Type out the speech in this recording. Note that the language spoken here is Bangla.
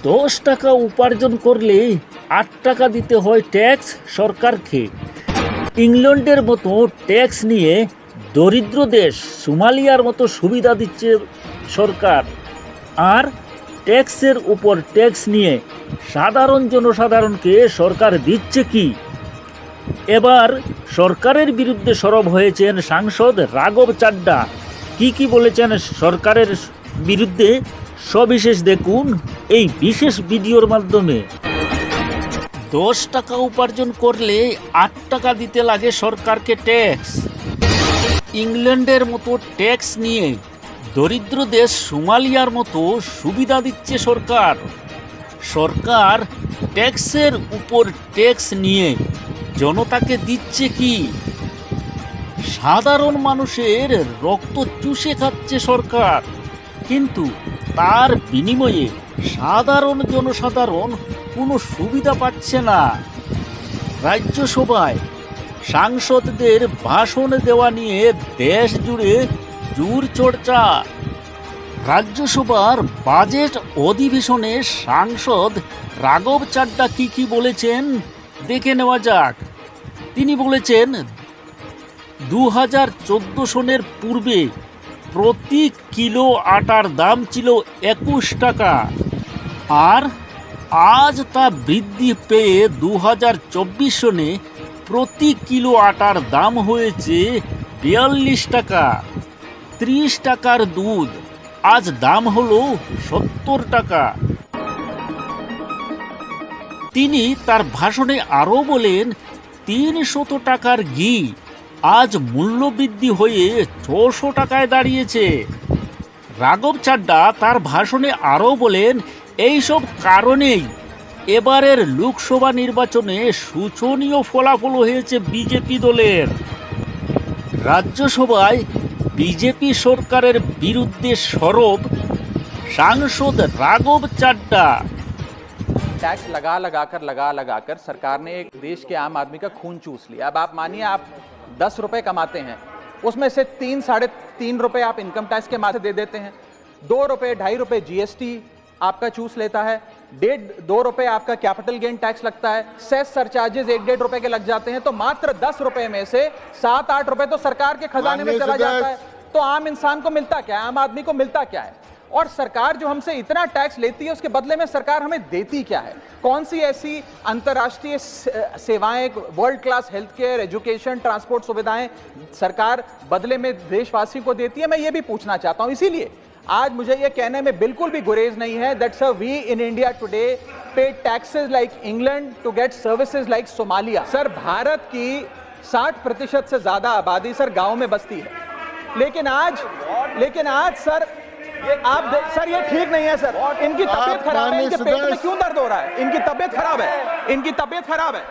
10 টাকা উপার্জন করলে 8 টাকা দিতে হয় ট্যাক্স সরকারকে। ইংল্যান্ডের মতো ট্যাক্স নিয়ে দরিদ্র দেশ সোমালিয়ার মতো সুবিধা দিচ্ছে সরকার, আর ট্যাক্সের উপর ট্যাক্স নিয়ে সাধারণ জনসাধারণকে সরকার দিচ্ছে কি? এবার সরকারের বিরুদ্ধে সরব হয়েছেন সাংসদ রাঘব চাড্ডা। কি বলেছেন সরকারের বিরুদ্ধে সবিশেষ দেখুন এই বিশেষ ভিডিওর মাধ্যমে। 10 টাকা উপার্জন করলে 8 টাকা দিতে লাগে সরকারকে ট্যাক্স। ইংল্যান্ডের মতো ট্যাক্স নিয়ে দরিদ্র দেশ সোমালিয়ার মতো সুবিধা দিচ্ছে সরকার। সরকার ট্যাক্সের উপর ট্যাক্স নিয়ে জনতাকে দিচ্ছে কি? সাধারণ মানুষের রক্ত চুষে খাচ্ছে সরকার, কিন্তু তার বিনিময়ে সাধারণ জনসাধারণ কোনো সুবিধা পাচ্ছে না। রাজ্যসভায় সাংসদদের ভাষণ দেওয়া নিয়ে দেশ জুড়ে জোর চর্চা। রাজ্যসভার বাজেট অধিবেশনে সাংসদ রাঘব চাড্ডা কি বলেছেন দেখে নেওয়া যাক। তিনি বলেছেন 2014 সনের পূর্বে প্রতি কিলো আটার দাম ছিল 21 টাকা, আর আজ তা বৃদ্ধি পেয়ে 2024 সনে প্রতি কিলো আটার দাম হয়েছে 42 টাকা। 30 টাকার দুধ আজ দাম হলো 70 টাকা। তিনি তার ভাষণে আরও বলেন 300 টাকার ঘি আজ মূল্যবৃদ্ধি হয়ে 600 টাকায় দাঁড়িয়েছে। রাঘব চাড্ডা তার ভাষণে আরও বলেন এইসব কারণেই এবারের লোকসভা নির্বাচনে শোচনীয় ফলাফল হয়েছে বিজেপি দলের। রাজ্যসভায় বিজেপি সরকারের বিরুদ্ধে সরব সাংসদ রাঘব চাড্ডা। टैक्स लगा कर सरकार ने एक देश के आम आदमी का खून चूस लिया। अब आप मानिए आप 10 रुपए कमाते हैं, उसमें से 3-3.5 रुपए आप इनकम टैक्स के माध्यम से दे देते हैं, 2 रुपए 2.5 रुपए जीएसटी आपका चूस लेता है, 1.5-2 रुपए आपका कैपिटल गेन टैक्स लगता है, सेस सरचार्जेस 1-1.5 रुपए के लग जाते हैं, तो मात्र 10 रुपए में से 7-8 रुपए तो सरकार के खजाने में चला जाता है। तो आम इंसान को मिलता क्या है, आम आदमी को मिलता क्या है? और सरकार जो हमसे इतना टैक्स लेती है उसके बदले में सरकार हमें देती क्या है? कौन सी ऐसी अंतर्राष्ट्रीय सेवाएं, world class health care, education, transport सुविधाएं सरकार बदले में देशवासी को देती है? मैं ये भी पूछना चाहता हूं। इसीलिए आज मुझे ये कहने में बिल्कुल भी गुरेज नहीं है that sir we in India today pay taxes like England to get services like Somalia. Sir Bharat की 60% से ज्यादा आबादी सर गांव में बसती है, लेकिन आज सर सर ये ठीक नहीं है सर। इनकी तबीयत खराब है, इनके पेट में क्यों दर्द हो रहा है? इनकी तबीयत खराब है।